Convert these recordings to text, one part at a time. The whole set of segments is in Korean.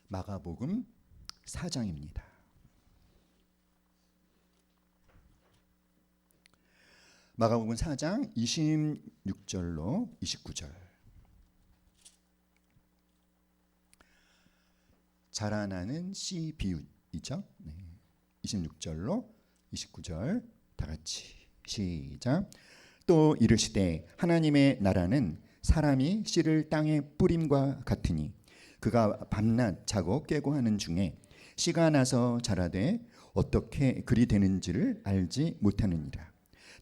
마가복음 4장입니다. 마가복음 4장 26절로 29절. 자라나는 씨 비유이죠. 26절로 29절 다 같이 시작. 또 이르시되 하나님의 나라는 사람이 씨를 땅에 뿌림과 같으니 그가 밤낮 자고 깨고 하는 중에 씨가 나서 자라되 어떻게 그리 되는지를 알지 못하느니라.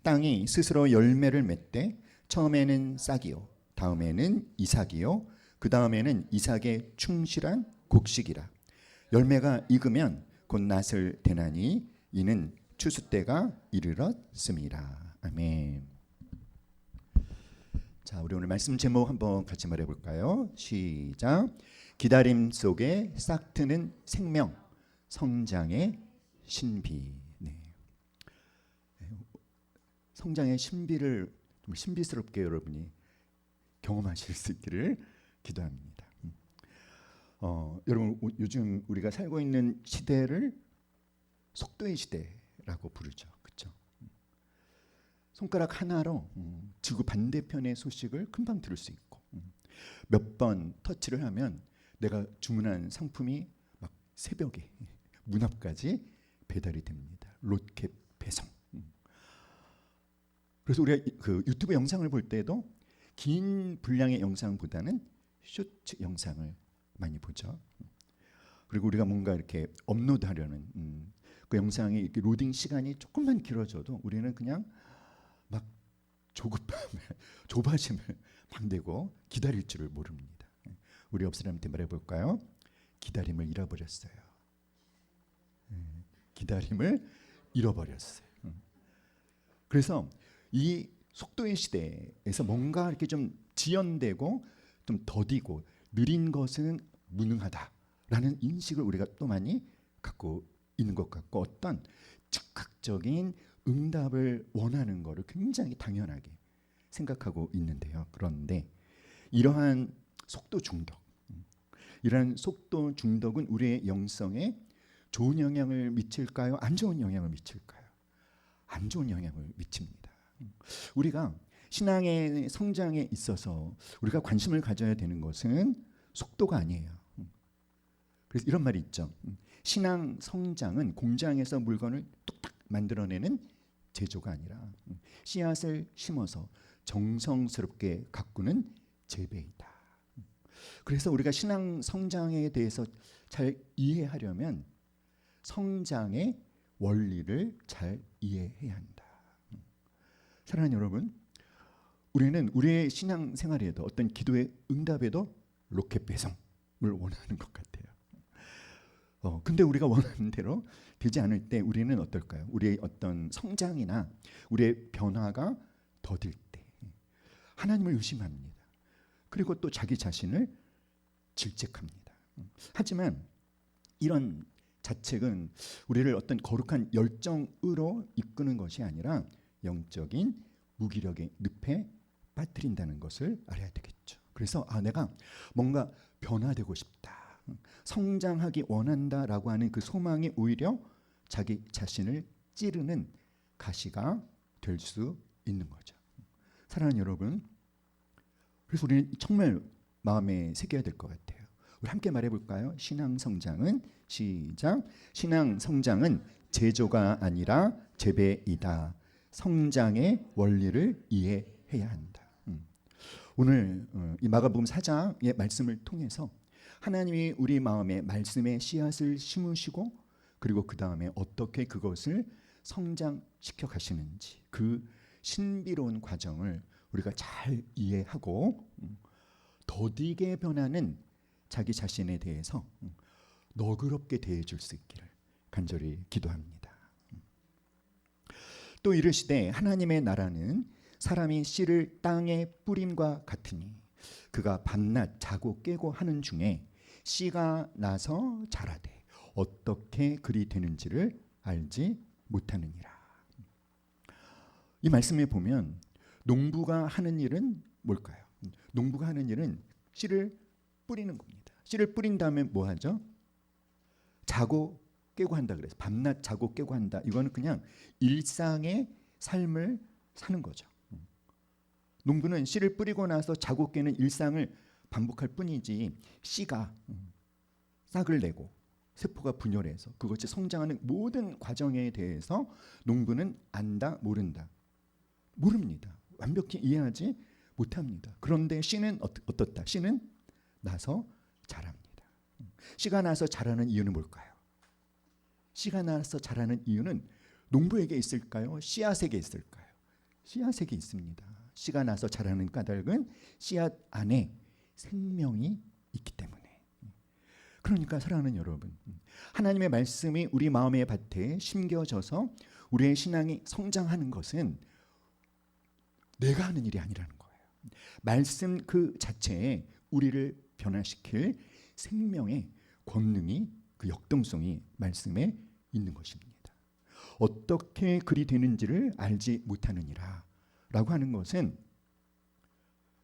땅이 스스로 열매를 맺되 처음에는 싹이요 다음에는 이삭이요 그 다음에는 이삭의 충실한 곡식이라. 열매가 익으면 곧 낫을 대나니 이는 추수 때가 이르렀음이라. 아멘. 자, 우리 오늘 말씀 제목 한번 같이 말해 볼까요? 시작. 기다림 속에 싹트는 생명, 성장의 신비. 성장의 신비를 좀 신비스럽게 여러분이 경험하실 수 있기를 기도합니다. 여러분, 요즘 우리가 살고 있는 시대를 속도의 시대라고 부르죠. 그렇죠? 손가락 하나로 지구 반대편의 소식을 금방 들을 수 있고, 몇 번 터치를 하면 내가 주문한 상품이 막 새벽에 문 앞까지 배달이 됩니다. 로켓 배송. 그래서 우리가 그 유튜브 영상을 볼 때도 긴 분량의 영상보다는 쇼트 영상을 많이 보죠. 그리고 우리가 뭔가 이렇게 업로드하려는 그 영상이 이렇게 로딩 시간이 조금만 길어져도 우리는 그냥 막 조바심을 막 내고 기다릴 줄을 모릅니다. 우리 옆 사람한테 말해볼까요? 기다림을 잃어버렸어요. 기다림을 잃어버렸어요. 그래서 이 속도의 시대에서 뭔가 이렇게 좀 지연되고 좀 더디고 느린 것은 무능하다라는 인식을 우리가 또 많이 갖고 있는 것 같고, 어떤 즉각적인 응답을 원하는 것을 굉장히 당연하게 생각하고 있는데요. 그런데 이러한 속도 중독, 이러한 속도 중독은 우리의 영성에 좋은 영향을 미칠까요? 안 좋은 영향을 미칠까요? 안 좋은 영향을 미칩니다. 우리가 신앙의 성장에 있어서 우리가 관심을 가져야 되는 것은 속도가 아니에요. 그래서 이런 말이 있죠. 신앙 성장은 공장에서 물건을 뚝딱 만들어내는 제조가 아니라 씨앗을 심어서 정성스럽게 가꾸는 재배이다. 그래서 우리가 신앙 성장에 대해서 잘 이해하려면 성장의 원리를 잘 이해해야 한다. 사랑하는 여러분, 우리는 우리의 신앙 생활에도 어떤 기도의 응답에도 로켓 배송을 원하는 것 같아요. 근데 우리가 원하는 대로 되지 않을 때 우리는 어떨까요? 우리의 어떤 성장이나 우리의 변화가 더딜 때 하나님을 의심합니다. 그리고 또 자기 자신을 질책합니다. 하지만 이런 자책은 우리를 어떤 거룩한 열정으로 이끄는 것이 아니라 영적인 무기력의 늪에 빠뜨린다는 것을 알아야 되겠죠. 그래서 내가 뭔가 변화되고 싶다, 성장하기 원한다라고 하는 그 소망이 오히려 자기 자신을 찌르는 가시가 될 수 있는 거죠. 사랑하는 여러분, 그래서 우리는 정말 마음에 새겨야 될 것 같아요. 우리 함께 말해볼까요? 신앙 성장은 시작. 신앙 성장은 제조가 아니라 재배이다. 성장의 원리를 이해해야 한다. 오늘 이 마가복음 4장의 말씀을 통해서 하나님이 우리 마음에 말씀의 씨앗을 심으시고 그리고 그 다음에 어떻게 그것을 성장시켜 가시는지, 그 신비로운 과정을 우리가 잘 이해하고 더디게 변하는 자기 자신에 대해서 너그럽게 대해줄 수 있기를 간절히 기도합니다. 또 이르시되 하나님의 나라는 사람이 씨를 땅에 뿌림과 같으니 그가 밤낮 자고 깨고 하는 중에 씨가 나서 자라되 어떻게 그리 되는지를 알지 못하느니라. 이 말씀에 보면 농부가 하는 일은 뭘까요? 농부가 하는 일은 씨를 뿌리는 겁니다. 씨를 뿌린 다음에 뭐 하죠? 자고 깨고 한다 그래서 밤낮 자고 깨고 한다. 이거는 그냥 일상의 삶을 사는 거죠. 농부는 씨를 뿌리고 나서 자고 깨는 일상을 반복할 뿐이지 씨가 싹을 내고 세포가 분열해서 그것이 성장하는 모든 과정에 대해서 농부는 안다 모른다. 모릅니다. 완벽히 이해하지 못합니다. 그런데 씨는 어떻다? 씨는 나서 자랍니다. 씨가 나서 자라는 이유는 뭘까요? 씨가 나서 자라는 이유는 농부에게 있을까요? 씨앗에게 있을까요? 씨앗에게 있습니다. 씨가 나서 자라는 까닭은 씨앗 안에 생명이 있기 때문에. 그러니까 사랑하는 여러분, 하나님의 말씀이 우리 마음의 밭에 심겨져서 우리의 신앙이 성장하는 것은 내가 하는 일이 아니라는 거예요. 말씀 그 자체에 우리를 변화시킬 생명의 권능이, 그 역동성이 말씀에 있는 것입니다. 어떻게 그리 되는지를 알지 못하느니라 라고 하는 것은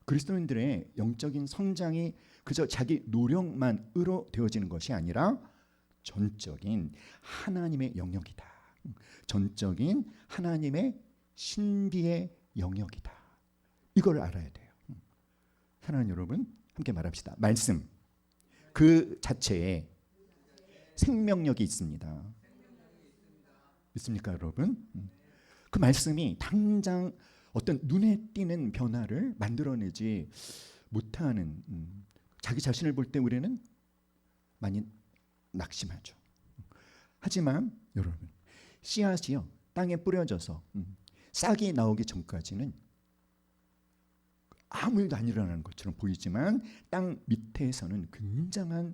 그리스도인들의 영적인 성장이 그저 자기 노력만으로 되어지는 것이 아니라 전적인 하나님의 영역이다. 전적인 하나님의 신비의 영역이다. 이걸 알아야 돼요. 사랑하는 여러분, 함께 말합시다. 말씀 그 자체에 생명력이 있습니다. 있습니까, 여러분? 그 말씀이 당장 어떤 눈에 띄는 변화를 만들어내지 못하는, 자기 자신을 볼 때 우리는 많이 낙심하죠. 하지만 여러분, 씨앗이요 땅에 뿌려져서 싹이 나오기 전까지는 아무 일도 안 일어나는 것처럼 보이지만 땅 밑에서는 굉장한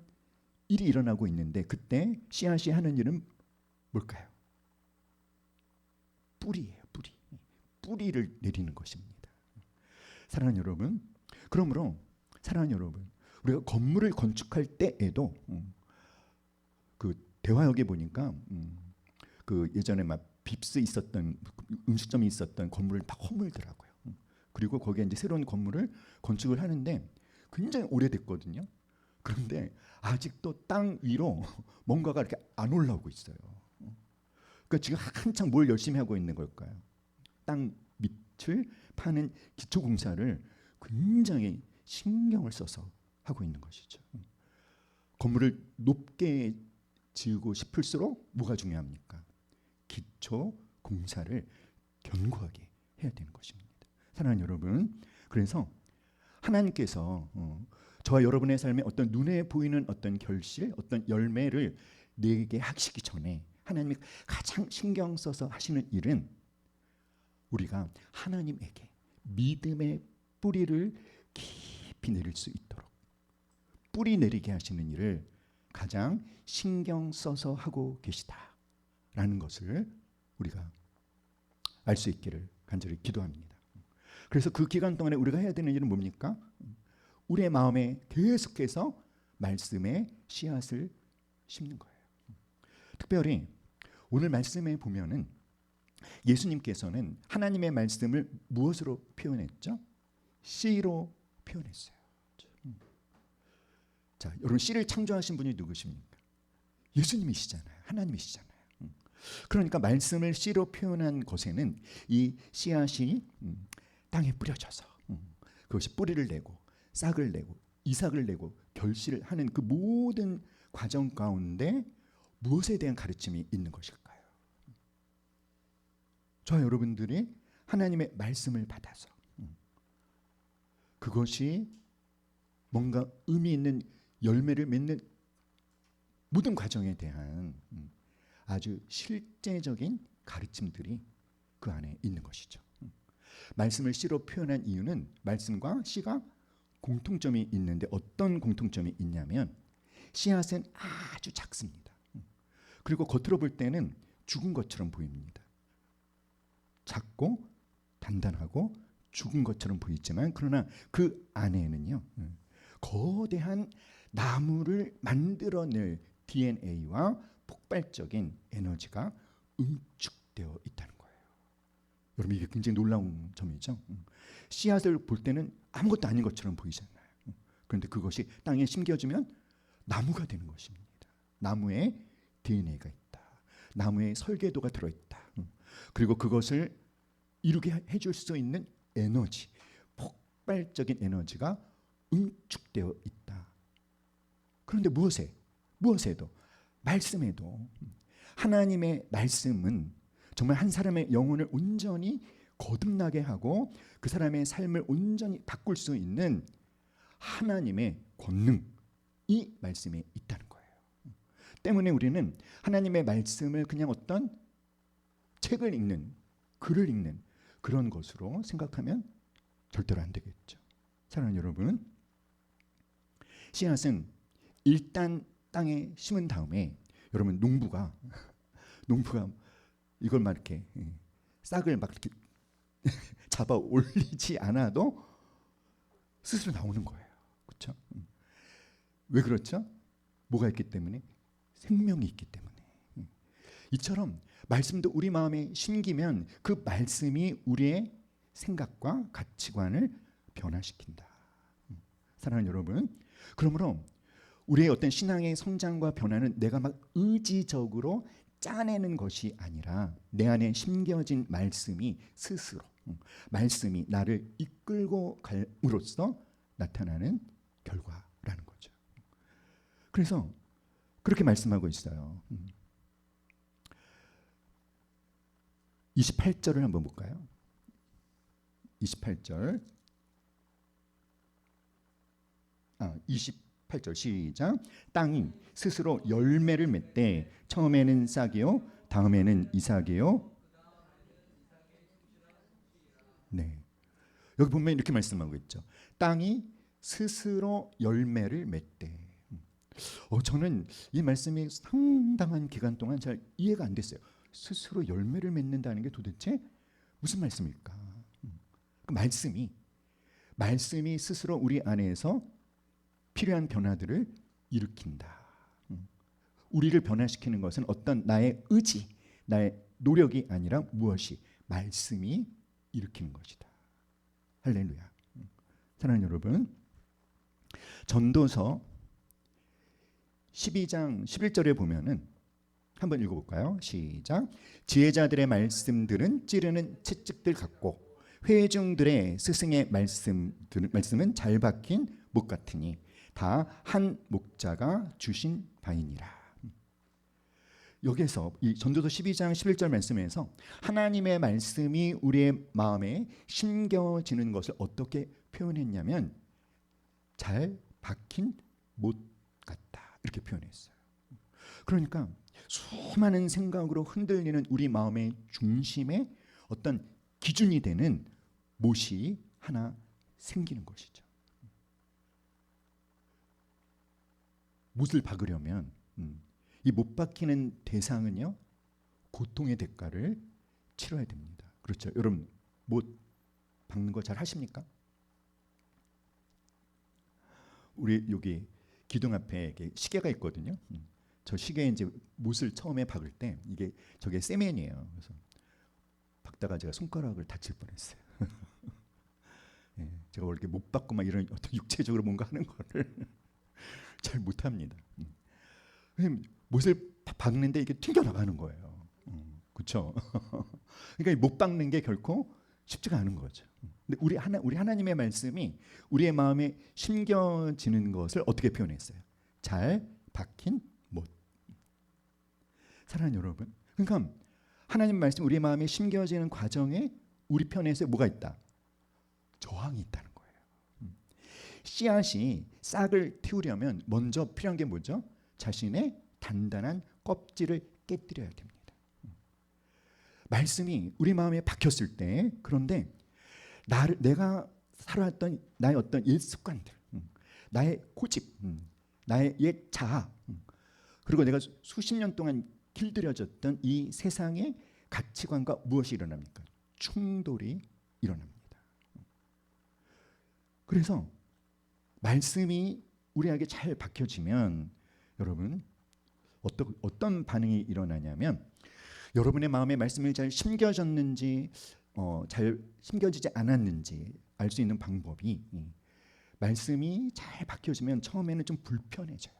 일이 일어나고 있는데, 그때 씨앗이 하는 일은 뭘까요? 뿌리예요. 뿌리를 내리는 것입니다. 사랑하는 여러분, 그러므로 사랑하는 여러분, 우리가 건물을 건축할 때에도 그 대화역에 보니까 그 예전에 막 빕스 있었던 음식점이 있었던 건물을 막 허물더라고요. 그리고 거기에 이제 새로운 건물을 건축을 하는데 굉장히 오래됐거든요. 그런데 아직도 땅 위로 뭔가가 이렇게 안 올라오고 있어요. 그러니까 지금 한창 뭘 열심히 하고 있는 걸까요? 땅 밑을 파는 기초 공사를 굉장히 신경을 써서 하고 있는 것이죠. 건물을 높게 지으고 싶을수록 뭐가 중요합니까? 기초 공사를 견고하게 해야 되는 것입니다. 사랑하는 여러분, 그래서 하나님께서 저와 여러분의 삶에 어떤 눈에 보이는 어떤 결실, 어떤 열매를 내게 하시기 전에 하나님이 가장 신경 써서 하시는 일은 우리가 하나님에게 믿음의 뿌리를 깊이 내릴 수 있도록 뿌리 내리게 하시는 일을 가장 신경 써서 하고 계시다라는 것을 우리가 알 수 있기를 간절히 기도합니다. 그래서 그 기간 동안에 우리가 해야 되는 일은 뭡니까? 우리의 마음에 계속해서 말씀의 씨앗을 심는 거예요. 특별히 오늘 말씀에 보면은 예수님께서는 하나님의 말씀을 무엇으로 표현했죠? 씨로 표현했어요. 자, 여러분, 씨를 창조하신 분이 누구십니까? 예수님이시잖아요. 하나님이시잖아요. 그러니까 말씀을 씨로 표현한 것에는 이 씨앗이 땅에 뿌려져서 그것이 뿌리를 내고 싹을 내고 이삭을 내고 결실을 하는 그 모든 과정 가운데 무엇에 대한 가르침이 있는 것일까요? 저와 여러분들이 하나님의 말씀을 받아서 그것이 뭔가 의미 있는 열매를 맺는 모든 과정에 대한 아주 실제적인 가르침들이 그 안에 있는 것이죠. 말씀을 씨로 표현한 이유는 말씀과 씨가 공통점이 있는데 어떤 공통점이 있냐면 씨앗은 아주 작습니다. 그리고 겉으로 볼 때는 죽은 것처럼 보입니다. 작고 단단하고 죽은 것처럼 보이지만 그러나 그 안에는요 거대한 나무를 만들어낼 DNA와 폭발적인 에너지가 응축되어 있다는 거예요. 여러분, 이게 굉장히 놀라운 점이죠. 씨앗을 볼 때는 아무것도 아닌 것처럼 보이잖아요. 그런데 그것이 땅에 심겨지면 나무가 되는 것입니다. 나무에 DNA가 있다. 나무에 설계도가 들어있다. 그리고 그것을 이루게 해줄 수 있는 에너지, 폭발적인 에너지가 응축되어 있다. 그런데 무엇에도 말씀에도 하나님의 말씀은 정말 한 사람의 영혼을 온전히 거듭나게 하고 그 사람의 삶을 온전히 바꿀 수 있는 하나님의 권능이 말씀에 있다는 거예요. 때문에 우리는 하나님의 말씀을 그냥 어떤 책을 읽는, 글을 읽는 그런 것으로 생각하면 절대로 안 되겠죠. 사랑하는 여러분, 씨앗은 일단 땅에 심은 다음에 여러분 농부가 이걸 막 이렇게 싹을 막 이렇게 잡아 올리지 않아도 스스로 나오는 거예요. 그렇죠? 왜 그렇죠? 뭐가 있기 때문에? 생명이 있기 때문에. 이처럼 말씀도 우리 마음에 심기면 그 말씀이 우리의 생각과 가치관을 변화시킨다. 사랑하는 여러분, 그러므로 우리의 어떤 신앙의 성장과 변화는 내가 막 의지적으로 짜내는 것이 아니라 내 안에 심겨진 말씀이 스스로 말씀이 나를 이끌고 감으로써 나타나는 결과라는 거죠. 그래서 그렇게 말씀하고 있어요. 28절을 한번 볼까요? 28절 28절 시작. 땅이 스스로 열매를 맺되 처음에는 싹이요 다음에는 이삭이요. 네. 여기 보면 이렇게 말씀하고 있죠. 땅이 스스로 열매를 맺되. 저는 이 말씀이 상당한 기간 동안 잘 이해가 안 됐어요. 스스로 열매를 맺는다는 게 도대체 무슨 말씀일까? 그 말씀이 스스로 우리 안에서 필요한 변화들을 일으킨다. 우리를 변화시키는 것은 어떤 나의 의지, 나의 노력이 아니라 무엇이? 말씀이 일으키는 것이다. 할렐루야. 사랑하는 여러분, 전도서 12장 11절에 보면은 한번 읽어볼까요? 시작. 지혜자들의 말씀들은 찌르는 채찍들 같고 회중들의 스승의 말씀은 잘 박힌 목 같으니 다 한 목자가 주신 바이니라. 여기에서 이 전도서 12장 11절 말씀에서 하나님의 말씀이 우리의 마음에 심겨지는 것을 어떻게 표현했냐면 잘 박힌 못 같다 이렇게 표현했어요. 그러니까 수많은 생각으로 흔들리는 우리 마음의 중심에 어떤 기준이 되는 못이 하나 생기는 것이죠. 못을 박으려면 이 못 박히는 대상은요 고통의 대가를 치러야 됩니다. 그렇죠? 여러분 못 박는 거 잘 하십니까? 우리 여기 기둥 앞에 이렇게 시계가 있거든요. 저 시계에 이제 못을 처음에 박을 때 저게 세면이에요. 그래서 박다가 제가 손가락을 다칠 뻔했어요. 예, 제가 원래 못 박고 막 이런 어떤 육체적으로 뭔가 하는 거를 잘 못합니다. 못을 박는데 이게 튕겨 나가는 거예요. 그렇죠? 그러니까 못 박는 게 결코 쉽지가 않은 거죠. 근데 우리 하나님의 말씀이 우리의 마음에 심겨지는 것을 어떻게 표현했어요? 잘 박힌 못. 사랑하는 여러분, 그러니까 하나님 말씀 우리의 마음에 심겨지는 과정에 우리 편에서 뭐가 있다? 저항이 있다는 거예요. 씨앗이 싹을 틔우려면 먼저 필요한 게 뭐죠? 자신의 단단한 껍질을 깨뜨려야 됩니다. 말씀이 우리 마음에 박혔을 때, 그런데 내가 살아왔던 나의 어떤 일습관들, 나의 고집, 나의 옛 자아, 그리고 내가 수십 년 동안 길들여졌던 이 세상의 가치관과 무엇이 일어납니까? 충돌이 일어납니다. 그래서 말씀이 우리에게 잘 박혀지면 여러분 어떤 반응이 일어나냐면 여러분의 마음에 말씀이 잘 심겨졌는지 잘 심겨지지 않았는지 알 수 있는 방법이 말씀이 잘 박혀지면 처음에는 좀 불편해져요.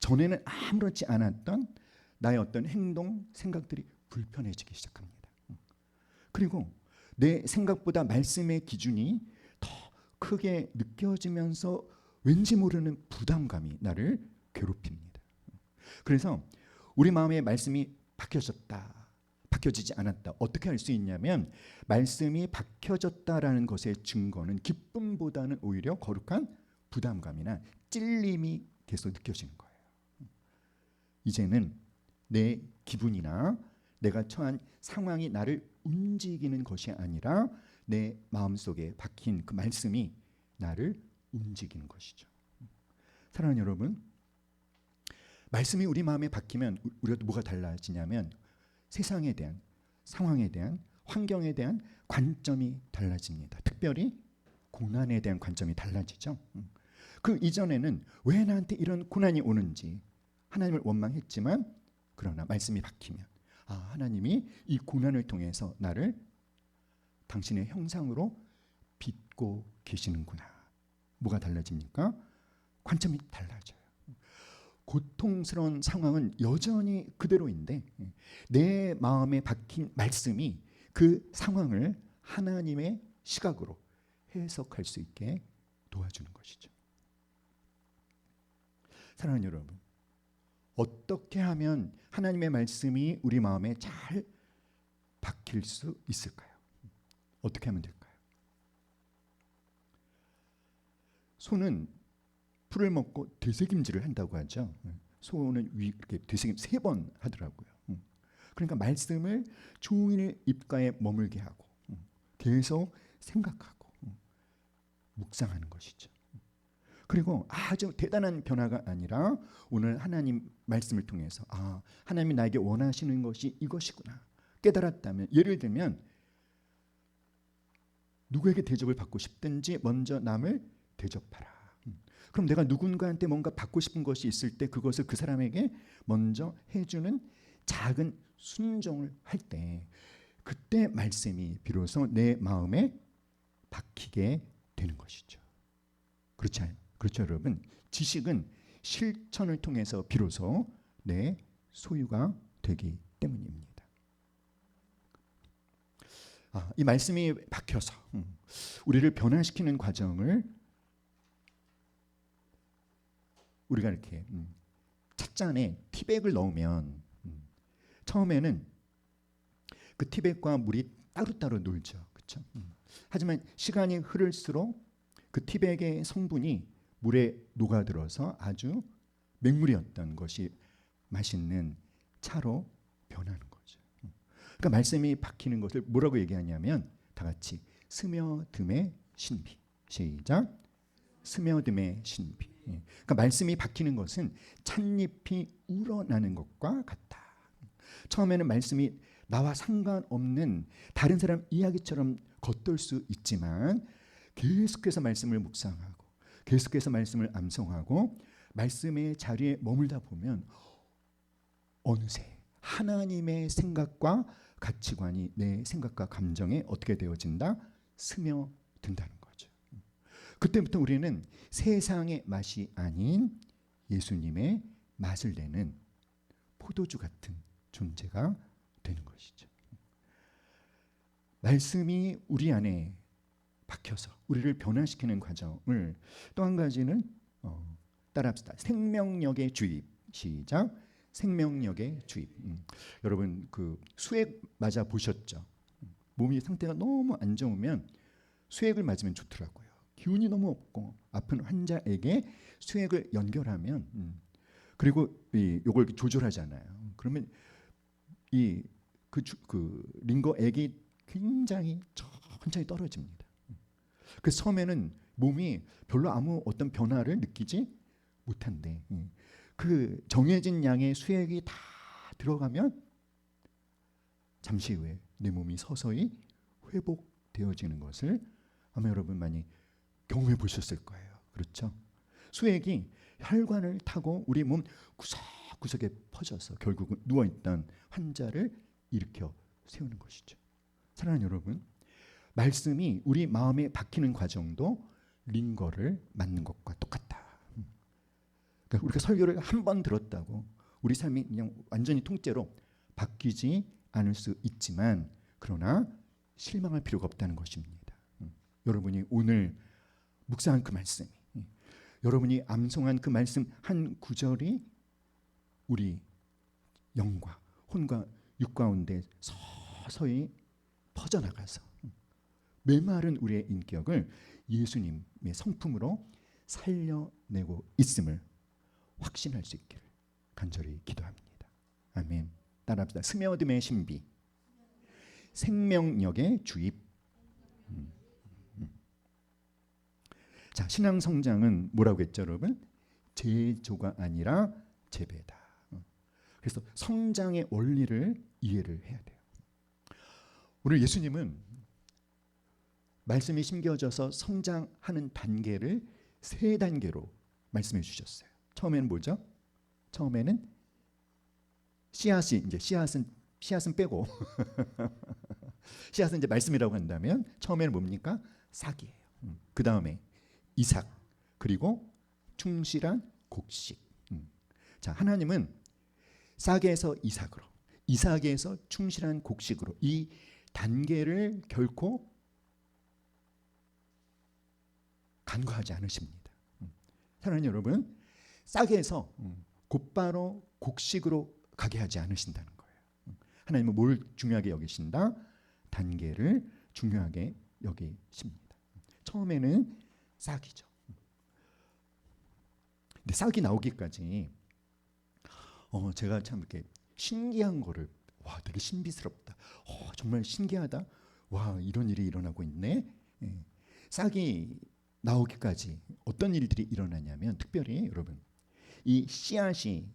전에는 아무렇지 않았던 나의 어떤 행동, 생각들이 불편해지기 시작합니다. 그리고 내 생각보다 말씀의 기준이 더 크게 느껴지면서 왠지 모르는 부담감이 나를 괴롭힙니다. 그래서 우리 마음의 말씀이 바뀌어졌다, 바뀌어지지 않았다. 어떻게 알 수 있냐면 말씀이 바뀌어졌다라는 것의 증거는 기쁨보다는 오히려 거룩한 부담감이나 찔림이 계속 느껴지는 거예요. 이제는 내 기분이나 내가 처한 상황이 나를 움직이는 것이 아니라 내 마음속에 박힌 그 말씀이 나를 움직이는 것이죠. 사랑하는 여러분, 말씀이 우리 마음에 박히면 우리가 뭐가 달라지냐면 세상에 대한, 상황에 대한, 환경에 대한 관점이 달라집니다. 특별히 고난에 대한 관점이 달라지죠. 그 이전에는 왜 나한테 이런 고난이 오는지 하나님을 원망했지만, 그러나 말씀이 박히면 하나님이 이 고난을 통해서 나를 당신의 형상으로 빚고 계시는구나. 뭐가 달라집니까? 관점이 달라져요. 고통스러운 상황은 여전히 그대로인데 내 마음에 박힌 말씀이 그 상황을 하나님의 시각으로 해석할 수 있게 도와주는 것이죠. 사랑하는 여러분, 어떻게 하면 하나님의 말씀이 우리 마음에 잘 박힐 수 있을까요? 어떻게 하면 될까요? 소는 풀을 먹고 되새김질을 한다고 하죠. 소는 이렇게 되새김 3번 하더라고요. 그러니까 말씀을 종일 입가에 머물게 하고 계속 생각하고 묵상하는 것이죠. 그리고 아주 대단한 변화가 아니라 오늘 하나님 말씀을 통해서 하나님이 나에게 원하시는 것이 이것이구나 깨달았다면, 예를 들면 누구에게 대접을 받고 싶든지 먼저 남을 대접하라. 그럼 내가 누군가한테 뭔가 받고 싶은 것이 있을 때 그것을 그 사람에게 먼저 해주는 작은 순종을 할 때, 그때 말씀이 비로소 내 마음에 박히게 되는 것이죠. 그렇죠 여러분? 지식은 실천을 통해서 비로소 내 소유가 되기 때문입니다. 이 말씀이 박혀서 우리를 변화시키는 과정을 우리가 이렇게 찻잔에 티백을 넣으면 처음에는 그 티백과 물이 따로따로 놀죠. 그렇죠? 하지만 시간이 흐를수록 그 티백의 성분이 물에 녹아들어서 아주 맹물이었던 것이 맛있는 차로 변하는 거죠. 그러니까 말씀이 박히는 것을 뭐라고 얘기하냐면 다 같이 스며듦의 신비. 시작. 스며듦의 신비. 그러니까 말씀이 박히는 것은 찻잎이 우러나는 것과 같다. 처음에는 말씀이 나와 상관없는 다른 사람 이야기처럼 겉돌 수 있지만 계속해서 말씀을 묵상하고 계속해서 말씀을 암송하고 말씀의 자리에 머물다 보면 어느새 하나님의 생각과 가치관이 내 생각과 감정에 어떻게 되어진다? 스며든다는 거죠. 그때부터 우리는 세상의 맛이 아닌 예수님의 맛을 내는 포도주 같은 존재가 되는 것이죠. 말씀이 우리 안에 박혀서 우리를 변화시키는 과정을 또 한 가지는 따라합시다. 생명력의 주입. 시작. 생명력의 주입. 여러분 그 수액 맞아 보셨죠? 몸이 상태가 너무 안 좋으면 수액을 맞으면 좋더라고요. 기운이 너무 없고 아픈 환자에게 수액을 연결하면 그리고 요걸 조절하잖아요. 그러면 그 링거액이 굉장히 천천히 떨어집니다. 그 처음에는 몸이 별로 아무 어떤 변화를 느끼지 못한데 그 정해진 양의 수액이 다 들어가면 잠시 후에 내 몸이 서서히 회복되어지는 것을 아마 여러분 많이 경험해 보셨을 거예요. 그렇죠? 수액이 혈관을 타고 우리 몸 구석구석에 퍼져서 결국은 누워있던 환자를 일으켜 세우는 것이죠. 사랑하는 여러분, 말씀이 우리 마음에 박히는 과정도 링거를 맞는 것과 똑같다. 그러니까 우리가 설교를 한 번 들었다고 우리 삶이 그냥 완전히 통째로 바뀌지 않을 수 있지만 그러나 실망할 필요가 없다는 것입니다. 여러분이 오늘 묵상한 그 말씀, 여러분이 암송한 그 말씀 한 구절이 우리 영과 혼과 육 가운데 서서히 퍼져나가서 메마른 우리의 인격을 예수님의 성품으로 살려내고 있음을 확신할 수 있기를 간절히 기도합니다. 아멘. 따라합시다. 스며듦의 신비, 생명력의 주입. 자, 신앙 성장은 뭐라고 했죠, 여러분? 제조가 아니라 재배다. 그래서 성장의 원리를 이해를 해야 돼요. 오늘 예수님은 말씀이 심겨져서 성장하는 단계를 3단계로 말씀해 주셨어요. 처음에는 뭐죠? 처음에는 씨앗이 이제 씨앗은 빼고 씨앗은 이제 말씀이라고 한다면 처음에는 뭡니까? 싹이에요. 그 다음에 이삭, 그리고 충실한 곡식. 자, 하나님은 싹에서 이삭으로, 이삭에서 충실한 곡식으로 이 단계를 결코 간과하지 않으십니다. 사랑하는 여러분, 싹에서 곧바로 곡식으로 가게 하지 않으신다는 거예요. 하나님은 뭘 중요하게 여기신다? 단계를 중요하게 여기십니다. 처음에는 싹이죠. 근데 싹이 나오기까지 제가 참 이렇게 신기한 거를 되게 신비스럽다. 정말 신기하다. 와, 이런 일이 일어나고 있네. 싹이 나오기까지 어떤 일들이 일어나냐면 특별히 여러분 이 씨앗이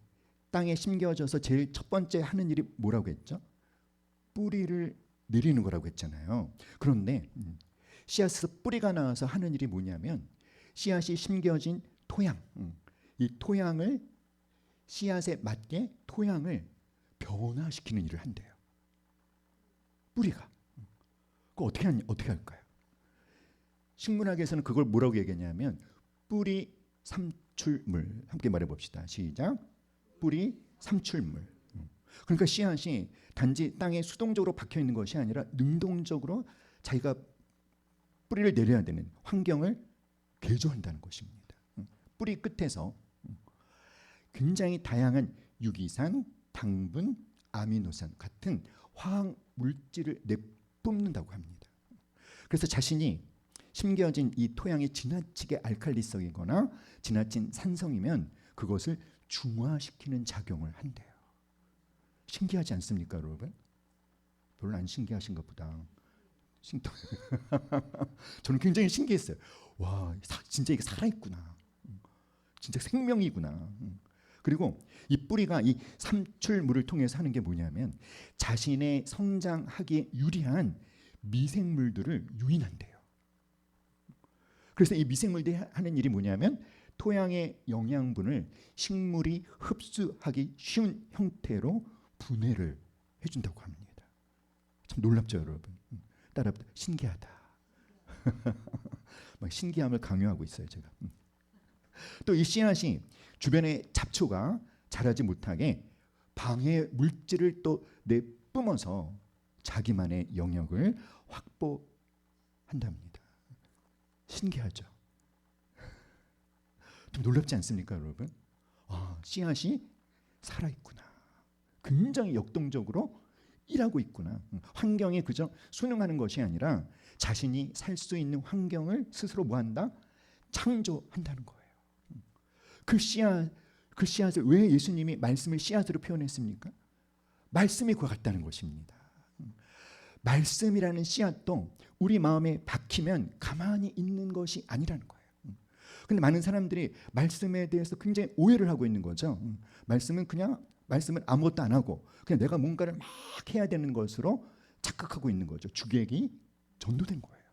땅에 심겨져서 제일 첫 번째 하는 일이 뭐라고 했죠? 뿌리를 내리는 거라고 했잖아요. 그런데 씨앗에서 뿌리가 나와서 하는 일이 뭐냐면 씨앗이 심겨진 토양, 이 토양을 씨앗에 맞게 토양을 변화시키는 일을 한대요. 뿌리가. 그거 어떻게 할까요? 식문학에서는 그걸 뭐라고 얘기하냐면 뿌리 삼출물. 함께 말해봅시다. 시작. 뿌리 삼출물. 그러니까 씨앗이 단지 땅에 수동적으로 박혀 있는 것이 아니라 능동적으로 자기가 뿌리를 내려야 되는 환경을 개조한다는 것입니다. 뿌리 끝에서 굉장히 다양한 유기산, 당분, 아미노산 같은 화학 물질을 내뿜는다고 합니다. 그래서 자신이 심겨진 이 토양이 지나치게 알칼리성이거나 지나친 산성이면 그것을 중화시키는 작용을 한대요. 신기하지 않습니까, 여러분? 별로 안 신기하신가 보다. 저는 굉장히 신기했어요. 와, 진짜 이게 살아있구나. 진짜 생명이구나. 그리고 이 뿌리가 이 삼출물을 통해서 하는 게 뭐냐면 자신의 성장하기에 유리한 미생물들을 유인한대요. 그래서 이 미생물들이 하는 일이 뭐냐면 토양의 영양분을 식물이 흡수하기 쉬운 형태로 분해를 해준다고 합니다. 참 놀랍죠, 여러분? 따라 신기하다. 막 신기함을 강요하고 있어요, 제가. 또 이 씨앗이 주변의 잡초가 자라지 못하게 방해 물질을 또 내뿜어서 자기만의 영역을 확보한답니다. 신기하죠? 좀 놀랍지 않습니까, 여러분? 씨앗이 살아있구나. 굉장히 역동적으로 일하고 있구나. 환경에 그저 순응하는 것이 아니라 자신이 살 수 있는 환경을 스스로 뭐한다? 창조한다는 거예요. 그 씨앗을 왜 예수님이 말씀을 씨앗으로 표현했습니까? 말씀이 그와 같다는 것입니다. 말씀이라는 씨앗도 우리 마음에 박히면 가만히 있는 것이 아니라는 거예요. 근데 많은 사람들이 말씀에 대해서 굉장히 오해를 하고 있는 거죠. 말씀은 아무것도 안 하고 그냥 내가 뭔가를 막 해야 되는 것으로 착각하고 있는 거죠. 주객이 전도된 거예요.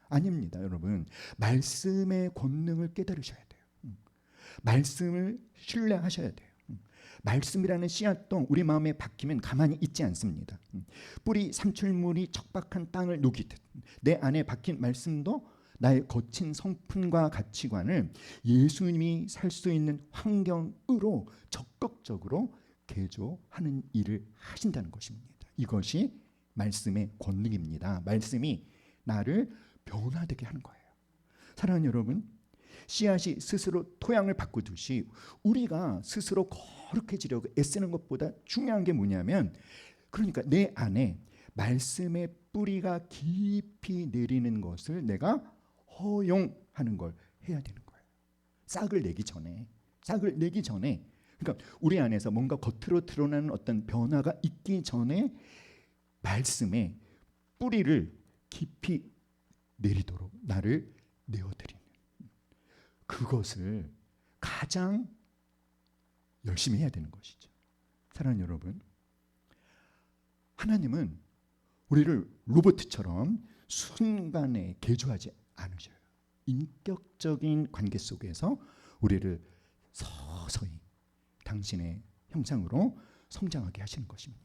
아닙니다, 여러분. 말씀의 권능을 깨달으셔야 돼요. 말씀을 신뢰하셔야 돼요. 말씀이라는 씨앗도 우리 마음에 박히면 가만히 있지 않습니다. 뿌리 삼출물이 척박한 땅을 녹이듯 내 안에 박힌 말씀도 나의 거친 성품과 가치관을 예수님이 살 수 있는 환경으로 적극적으로 개조하는 일을 하신다는 것입니다. 이것이 말씀의 권능입니다. 말씀이 나를 변화되게 하는 거예요. 사랑하는 여러분, 씨앗이 스스로 토양을 바꾸듯이 우리가 스스로 거룩해지려고 애쓰는 것보다 중요한 게 뭐냐면, 그러니까 내 안에 말씀의 뿌리가 깊이 내리는 것을 내가 허용하는 걸 해야 되는 거예요. 싹을 내기 전에 그러니까 우리 안에서 뭔가 겉으로 드러나는 어떤 변화가 있기 전에 말씀의 뿌리를 깊이 내리도록 나를 내어드리는, 그것을 가장 열심히 해야 되는 것이죠. 사랑하는 여러분, 하나님은 우리를 로봇처럼 순간에 개조하지 않으셔요. 인격적인 관계 속에서 우리를 서서히 당신의 형상으로 성장하게 하시는 것입니다.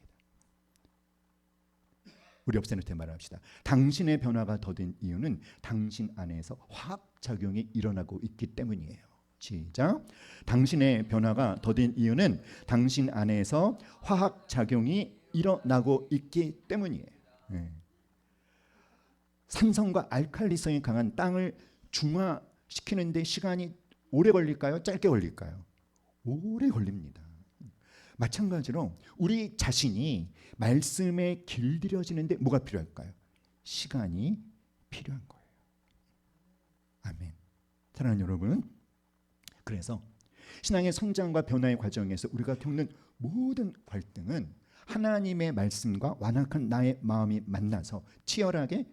우리 옆사람한테 말합시다. 당신의 변화가 더딘 이유는 당신 안에서 화학작용이 일어나고 있기 때문이에요. 시작. 당신의 변화가 더딘 이유는 당신 안에서 화학작용이 일어나고 있기 때문이에요. 네. 산성과 알칼리성이 강한 땅을 중화시키는데 시간이 오래 걸릴까요? 짧게 걸릴까요? 오래 걸립니다. 마찬가지로 우리 자신이 말씀에 길들여지는데 뭐가 필요할까요? 시간이 필요한 거예요. 아멘. 사랑하는 여러분, 그래서 신앙의 성장과 변화의 과정에서 우리가 겪는 모든 갈등은 하나님의 말씀과 완악한 나의 마음이 만나서 치열하게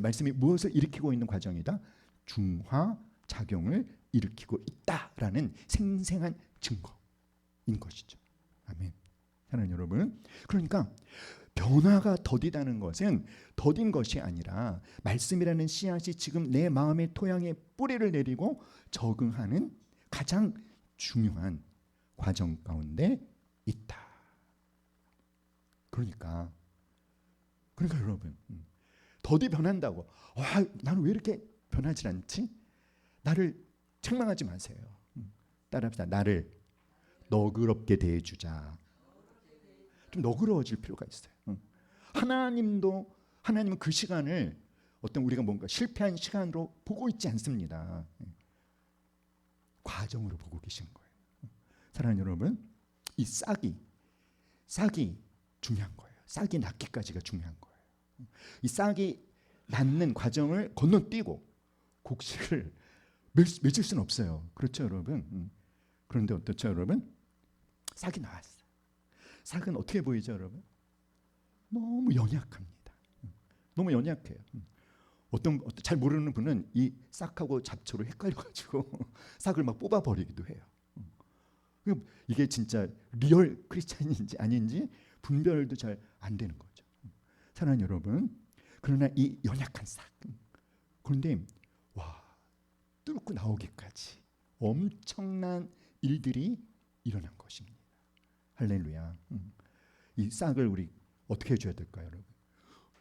말씀이 무엇을 일으키고 있는 과정이다? 중화작용을 일으키고 있다라는 생생한 증거인 것이죠. 아멘. 사랑하는 여러분, 그러니까 변화가 더디다는 것은 더딘 것이 아니라 말씀이라는 씨앗이 지금 내 마음의 토양에 뿌리를 내리고 적응하는 가장 중요한 과정 가운데 있다. 그러니까 여러분, 더디 변한다고 나는 왜 이렇게 변하지 않지? 나를 책망하지 마세요. 따라합시다. 나를 너그럽게 대해주자. 좀 너그러워질 필요가 있어요. 하나님은 그 시간을 어떤 우리가 뭔가 실패한 시간으로 보고 있지 않습니다. 과정으로 보고 계신 거예요. 사랑하는 여러분, 이 싹이 중요한 거예요. 싹이 낳기까지가 중요한 거예요. 이 싹이 낳는 과정을 건너뛰고 곡식을 맺을 수는 없어요. 그렇죠, 여러분? 그런데 어떻죠, 여러분? 싹이 나왔어요. 싹은 어떻게 보이죠, 여러분? 너무 연약합니다. 너무 연약해요. 잘 모르는 분은 이 싹하고 잡초를 헷갈려가지고 싹을 막 뽑아버리기도 해요. 이게 진짜 리얼 크리스찬인지 아닌지 분별도 잘 안 되는 거죠. 사랑하는 여러분, 그러나 이 연약한 싹, 그런데 뚫고 나오기까지 엄청난 일들이 일어난 것입니다. 할렐루야. 이 싹을 우리 어떻게 해줘야 될까요, 여러분?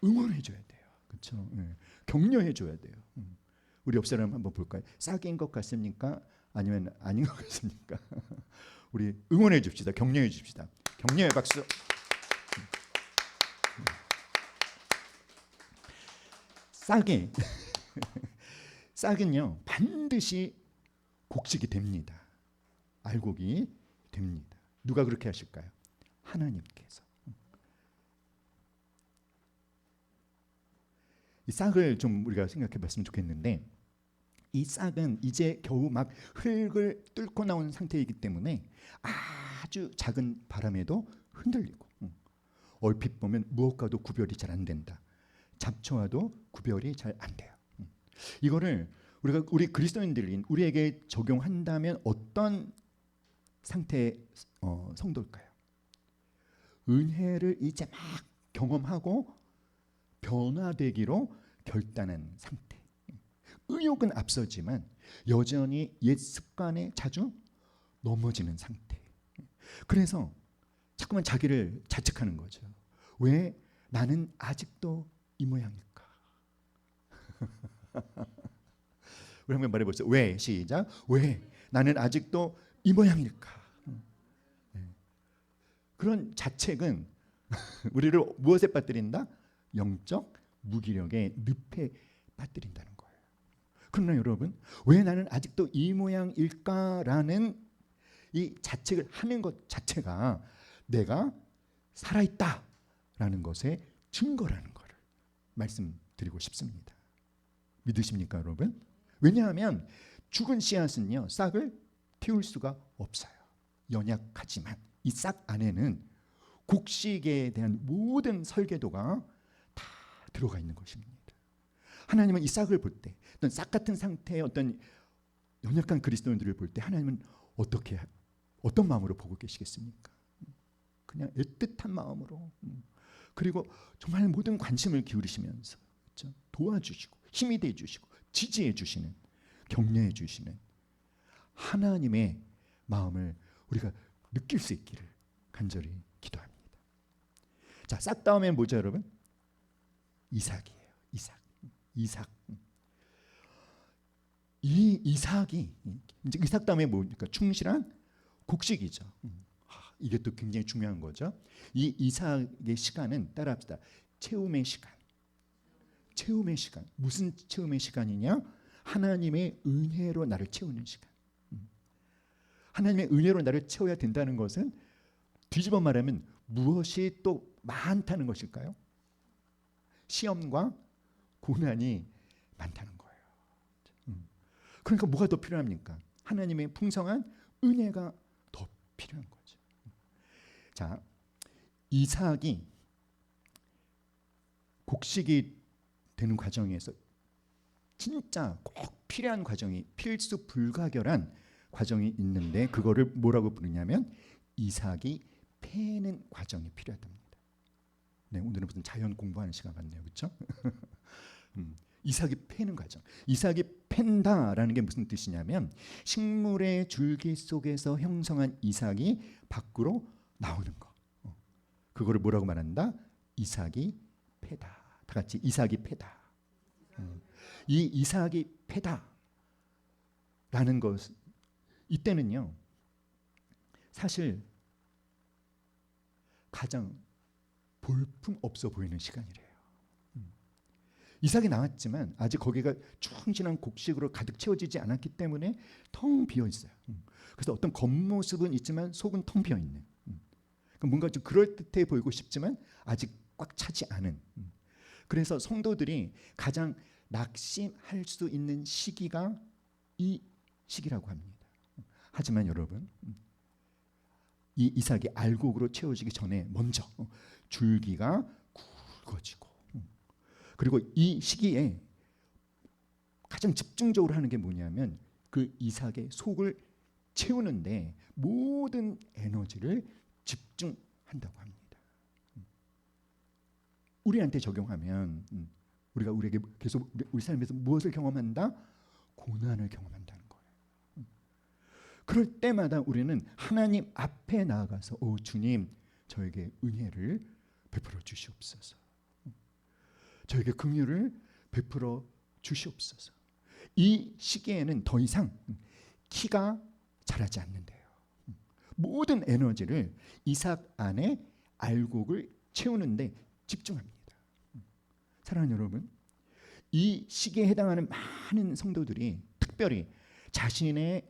응원해줘야 돼요. 그렇죠? 네. 격려해줘야 돼요. 우리 옆 사람 한번 볼까요? 싹인 것 같습니까? 아니면 아닌 것 같습니까? 우리 응원해 줍시다. 격려해 줍시다. 격려의 박수. 싹은요 반드시 곡식이 됩니다. 알곡이 됩니다. 누가 그렇게 하실까요? 하나님께서. 이 싹을 좀 우리가 생각해 봤으면 좋겠는데, 이 싹은 이제 겨우 막 흙을 뚫고 나온 상태이기 때문에 아주 작은 바람에도 흔들리고, 얼핏 보면 무엇과도 구별이 잘 안 된다. 잡초와도 구별이 잘 안 돼요. 이거를 우리 그리스도인들인 우리에게 적용한다면 어떤 상태의 성도일까요? 은혜를 이제 막 경험하고 변화되기로 결단한 상태. 의욕은 앞서지만 여전히 옛 습관에 자주 넘어지는 상태. 그래서 자꾸만 자기를 자책하는 거죠. 왜 나는 아직도 이 모양일까? 우리 한번 말해보세요. 왜? 시작. 왜 나는 아직도 이 모양일까? 그런 자책은 우리를 무엇에 빠뜨린다? 영적 무기력의 늪에 빠뜨린다는 거예요. 그러나 여러분, 왜 나는 아직도 이 모양일까라는 이 자책을 하는 것 자체가 내가 살아있다라는 것의 증거라는 것을 말씀드리고 싶습니다. 믿으십니까, 여러분? 왜냐하면 죽은 씨앗은요, 싹을 틔울 수가 없어요. 연약하지만 이 싹 안에는 곡식에 대한 모든 설계도가 다 들어가 있는 것입니다. 하나님은 이 싹을 볼 때, 어떤 싹 같은 상태의 어떤 연약한 그리스도인들을 볼 때 하나님은 어떤 마음으로 보고 계시겠습니까? 그냥 애틋한 마음으로, 그리고 정말 모든 관심을 기울이시면서, 그렇죠? 도와주시고 힘이 돼주시고 지지해 주시는, 격려해 주시는 하나님의 마음을 우리가 느낄 수 있기를 간절히 기도합니다. 자, 싹 다음에 뭐죠, 여러분? 이삭이에요. 이삭. 이 이삭이 이제 이삭 다음에 뭡니까? 충실한 곡식이죠. 이게 또 굉장히 중요한 거죠. 이 이삭의 시간은 따라합시다. 채움의 시간. 무슨 채움의 시간이냐? 하나님의 은혜로 나를 채우는 시간. 하나님의 은혜로 나를 채워야 된다는 것은 뒤집어 말하면 무엇이 또 많다는 것일까요? 시험과 고난이 많다는 거예요. 그러니까 뭐가 더 필요합니까? 하나님의 풍성한 은혜가 더 필요한 거죠. 자, 이삭이 곡식이 되는 과정에서 진짜 꼭 필요한 과정이, 필수 불가결한 과정이 있는데 그거를 뭐라고 부르냐면 이삭이 패는 과정이 필요하답니다. 네, 오늘은 무슨 자연 공부하는 시간 같네요, 그렇죠? 이삭이 패는 과정. 이삭이 팬다라는 게 무슨 뜻이냐면 식물의 줄기 속에서 형성한 이삭이 밖으로 나오는 거. 그거를 뭐라고 말한다? 이삭이 패다. 다 같이 이삭이 패다. 이 이삭이 패다라는 것, 이때는요 사실 가장 볼품 없어 보이는 시간이래요. 이삭이 나왔지만 아직 거기가 충실한 곡식으로 가득 채워지지 않았기 때문에 텅 비어 있어요. 그래서 어떤 겉모습은 있지만 속은 텅 비어 있는. 뭔가 좀 그럴듯해 보이고 싶지만 아직 꽉 차지 않은. 그래서 성도들이 가장 낙심할 수 있는 시기가 이 시기라고 합니다. 하지만 여러분, 이 이삭이 알곡으로 채워지기 전에 먼저 줄기가 굵어지고, 그리고 이 시기에 가장 집중적으로 하는 게 뭐냐면 그 이삭의 속을 채우는데 모든 에너지를 집중한다고 합니다. 우리한테 적용하면 우리에게 계속 우리 삶에서 무엇을 경험한다? 고난을 경험한다는 거예요. 그럴 때마다 우리는 하나님 앞에 나아가서 주님, 저에게 은혜를 베풀어 주시옵소서. 저에게 긍휼을 베풀어 주시옵소서. 이 시기에는 더 이상 키가 자라지 않는데요. 모든 에너지를 이삭 안에 알곡을 채우는데 집중합니다. 사랑하는 여러분, 이 시기에 해당하는 많은 성도들이 특별히 자신의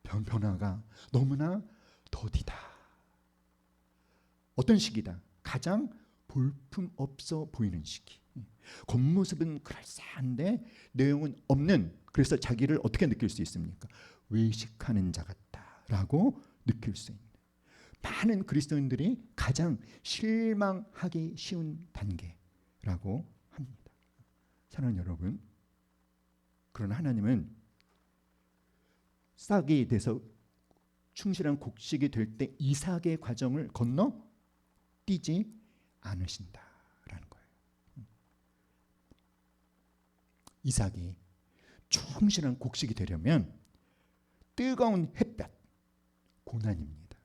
변화가 너무나 더디다. 어떤 시기다? 가장 볼품 없어 보이는 시기. 겉모습은 그럴싸한데 내용은 없는, 그래서 자기를 어떻게 느낄 수 있습니까? 외식하는 자 같다라고 느낄 수 있는, 많은 그리스도인들이 가장 실망하기 쉬운 단계라고 합니다. 사랑하는 여러분, 그러나 하나님은 싹이 돼서 충실한 곡식이 될 때 이삭의 과정을 건너 뛰지 않으신다라는 거예요. 이삭이 충실한 곡식이 되려면 뜨거운 햇볕, 고난입니다.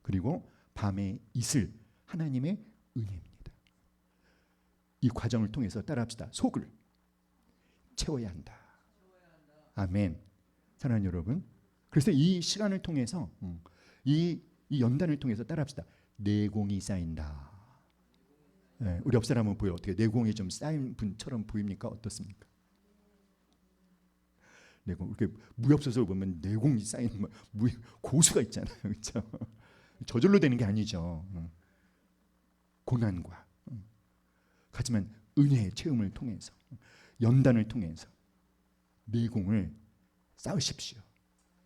그리고 밤의 이슬, 하나님의 은혜입니다. 이 과정을 통해서 따라합시다. 속을 채워야 한다. 아멘. 사랑하는 여러분, 그래서 이 시간을 통해서 이 연단을 통해서 따라합시다. 내공이 쌓인다. 네, 우리 옆 사람은 보여. 어떻게 내공이 좀 쌓인 분처럼 보입니까? 어떻습니까? 내공, 이렇게 무협소설 보면 내공이 쌓인 고수가 있잖아요, 그렇죠? 저절로 되는 게 아니죠. 고난과 하지만 은혜의 체험을 통해서 연단을 통해서 내공을 쌓으십시오.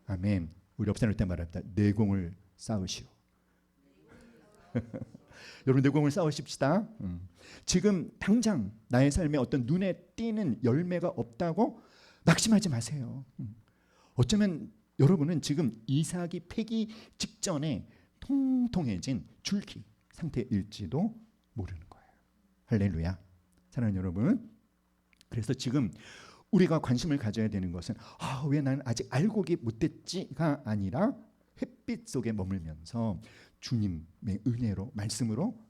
아멘. 우리 옆 사람한테 말합니다. 내공을 쌓으시오. 여러분 내공을 쌓으십시다. 지금 당장 나의 삶에 어떤 눈에 띄는 열매가 없다고 낙심하지 마세요. 어쩌면 여러분은 지금 이삭이 패기 직전에 통통해진 줄기 상태일지도 모르는 거예요. 할렐루야. 사랑하는 여러분, 그래서 지금 우리가 관심을 가져야 되는 것은 왜 나는 아직 알고기 못했지가 아니라 햇빛 속에 머물면서 주님의 은혜로 말씀으로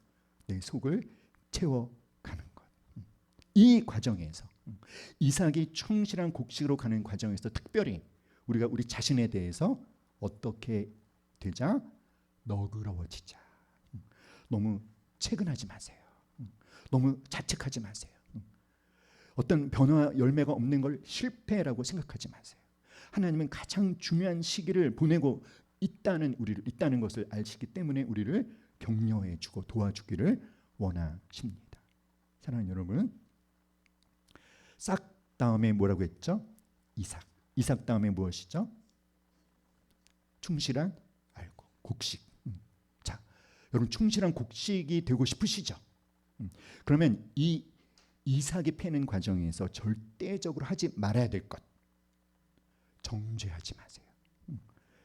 내 속을 채워가는 것. 이 과정에서 이삭이 충실한 곡식으로 가는 과정에서 특별히 우리가 우리 자신에 대해서 어떻게 되자? 너그러워지자. 너무 채근하지 마세요. 너무 자책하지 마세요. 어떤 변화 열매가 없는 걸 실패라고 생각하지 마세요. 하나님은 가장 중요한 시기를 보내고 있다는 것을 아시기 때문에 우리를 격려해 주고 도와주기를 원하십니다. 사랑하는 여러분, 싹 다음에 뭐라고 했죠? 이삭 다음에 무엇이죠? 충실한 알고 곡식. 자, 여러분 충실한 곡식이 되고 싶으시죠? 그러면 이 이삭이 패는 과정에서 절대적으로 하지 말아야 될 것, 정죄하지 마세요.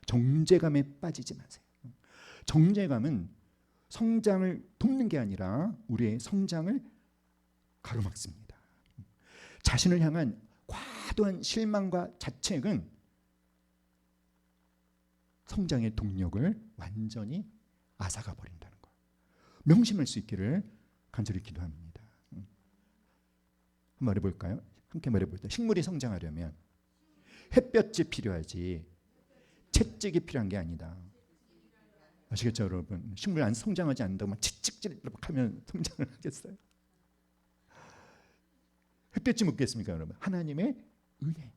정죄감에 빠지지 마세요. 정죄감은 성장을 돕는 게 아니라 우리의 성장을 가로막습니다. 자신을 향한 과도한 실망과 자책은 성장의 동력을 완전히 앗아가 버린다는 것. 명심할 수 있기를 간절히 기도합니다. 한번 말해볼까요? 함께 말해볼까요? 식물이 성장하려면 햇볕이 필요하지 채찍이 필요한 게 아니다. 아시겠죠, 여러분? 식물 안 성장하지 않는다고 막 채찍질하면 성장을 하겠어요? 햇볕이 묻겠습니까, 여러분? 하나님의 은혜.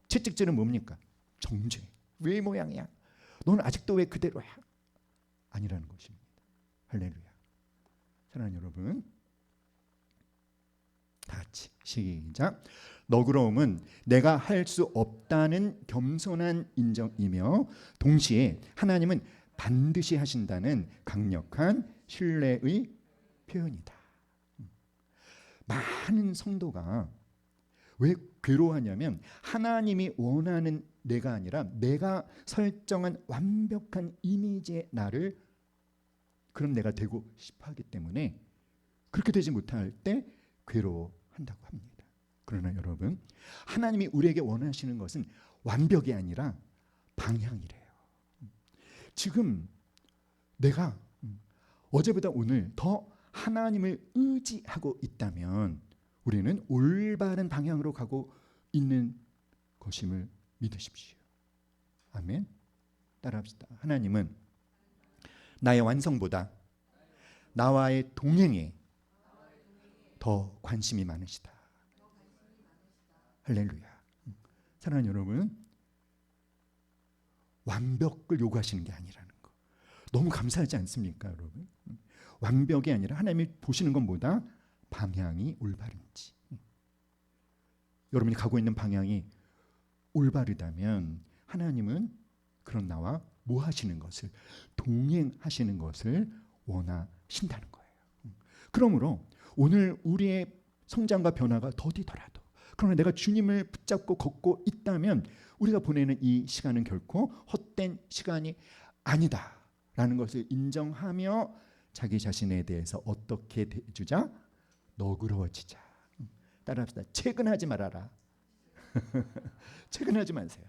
채찍질은 뭡니까? 정죄. 왜 모양이야? 너는 아직도 왜 그대로야? 아니라는 것입니다. 할렐루야. 사랑하는 여러분, 다 같이 시작. 너그러움은 내가 할 수 없다는 겸손한 인정이며 동시에 하나님은 반드시 하신다는 강력한 신뢰의 표현이다. 많은 성도가 왜 괴로워하냐면 하나님이 원하는 내가 아니라 내가 설정한 완벽한 이미지의 나를 그런 내가 되고 싶어 하기 때문에 그렇게 되지 못할 때 괴로워한다고 합니다. 그러나 여러분, 하나님이 우리에게 원하시는 것은 완벽이 아니라 방향이래요. 지금 내가 어제보다 오늘 더 하나님을 의지하고 있다면 우리는 올바른 방향으로 가고 있는 것임을 믿으십시오. 아멘. 따라합시다. 하나님은 나의 완성보다 나와의 동행에 더 관심이 많으시다. 할렐루야. 사랑하는 여러분, 완벽을 요구하시는 게 아니라는 거 너무 감사하지 않습니까, 여러분? 완벽이 아니라 하나님이 보시는 것보다 방향이 올바른지, 여러분이 가고 있는 방향이 올바르다면 하나님은 그런 나와 뭐 하시는 것을, 동행하시는 것을 원하신다는 거예요. 그러므로 오늘 우리의 성장과 변화가 더디더라도, 그러나 내가 주님을 붙잡고 걷고 있다면 우리가 보내는 이 시간은 결코 헛된 시간이 아니다라는 것을 인정하며 자기 자신에 대해서 어떻게 해주자? 너그러워지자. 따라합시다. 채근하지 말아라. 채근하지 마세요.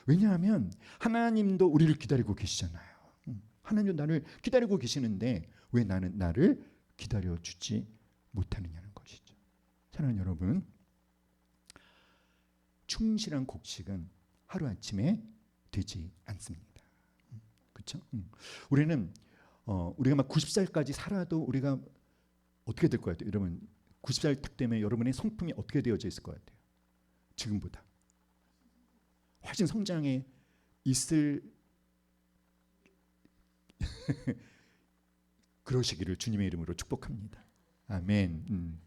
왜냐하면 하나님도 우리를 기다리고 계시잖아요. 하나님도 나를 기다리고 계시는데 왜 나는 나를 기다려주지 못하느냐는 것이죠. 사랑하는 여러분, 충실한 곡식은 하루아침에 되지 않습니다. 그렇죠? 우리는 우리가 막 90살까지 살아도 우리가 어떻게 될 것 같아요? 여러분 90살 딱 되면 여러분의 성품이 어떻게 되어져 있을 것 같아요? 지금보다 훨씬 성장해 있을 그러시기를 주님의 이름으로 축복합니다. 아멘.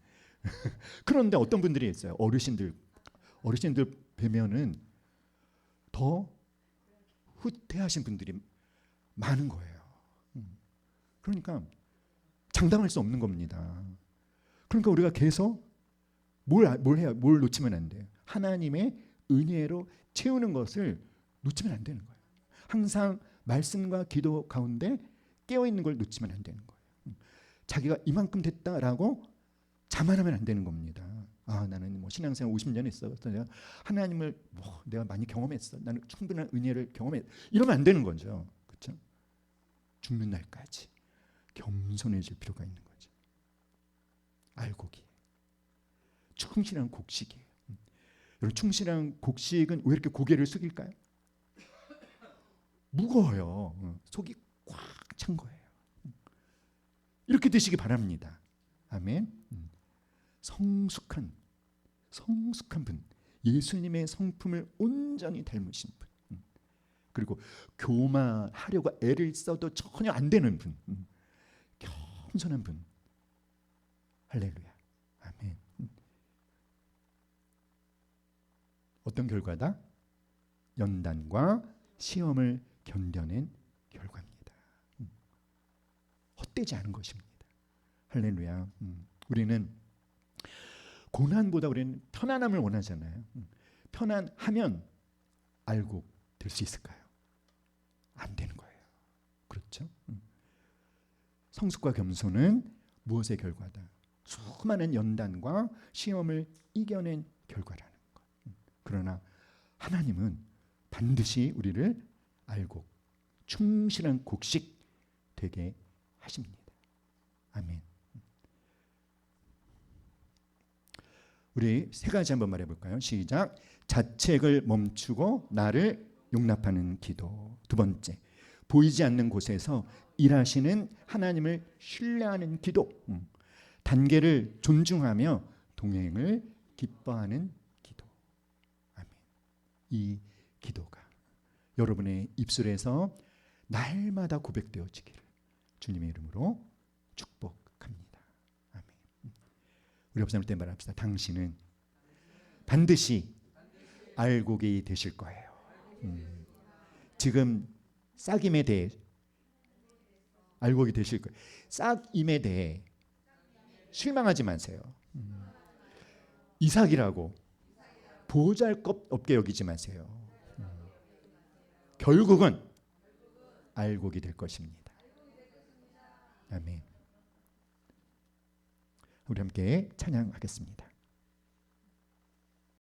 그런데 어떤 분들이 있어요. 어르신들 뵈면은 더 후퇴하신 분들이 많은 거예요. 그러니까 장담할 수 없는 겁니다. 그러니까 우리가 계속 뭘 해야, 뭘 놓치면 안 돼요. 하나님의 은혜로 채우는 것을 놓치면 안 되는 거예요. 항상 말씀과 기도 가운데 깨어 있는 걸 놓치면 안 되는 거예요. 자기가 이만큼 됐다라고 자만하면 안 되는 겁니다. 아, 나는 뭐 신앙생활 50년 했어. 내가 하나님을 내가 많이 경험했어. 나는 충분한 은혜를 경험했어. 이러면 안 되는 거죠. 그렇죠? 죽는 날까지 겸손해질 필요가 있는 거죠. 알곡이 충실한 곡식이에요. 여러분 충실한 곡식은 왜 이렇게 고개를 숙일까요? 무거워요. 속이 꽉 찬 거예요. 이렇게 되시기 바랍니다. 아멘. 성숙한 분, 예수님의 성품을 온전히 닮으신 분, 그리고 교만하려고 애를 써도 전혀 안 되는 분, 겸손한 분. 할렐루야. 아멘. 어떤 결과다? 연단과 시험을 견뎌낸 결과입니다. 헛되지 않은 것입니다. 할렐루야. 우리는 고난보다 우리는 편안함을 원하잖아요. 편안하면 알곡 될 수 있을까요? 안 되는 거예요. 그렇죠? 성숙과 겸손은 무엇의 결과다? 수많은 연단과 시험을 이겨낸 결과라는 것. 그러나 하나님은 반드시 우리를 알곡, 충실한 곡식 되게 하십니다. 아멘. 우리 세 가지 한번 말해볼까요? 시작. 자책을 멈추고 나를 용납하는 기도. 두 번째, 보이지 않는 곳에서 일하시는 하나님을 신뢰하는 기도. 단계를 존중하며 동행을 기뻐하는 기도. 아멘. 이 기도가 여러분의 입술에서 날마다 고백되어지기를 주님의 이름으로 축복합니다. 아멘. 우리 옆사람을 때 말합시다. 당신은 반드시 알곡이 되실 거예요. 지금 싹임에 대해 알곡이 되실 거예요. 싹임에 대해 실망하지 마세요. 이삭이라고 보잘것없게 여기지 마세요. 결국은 알곡이 될 것입니다. 아멘. 우리 함께 찬양하겠습니다.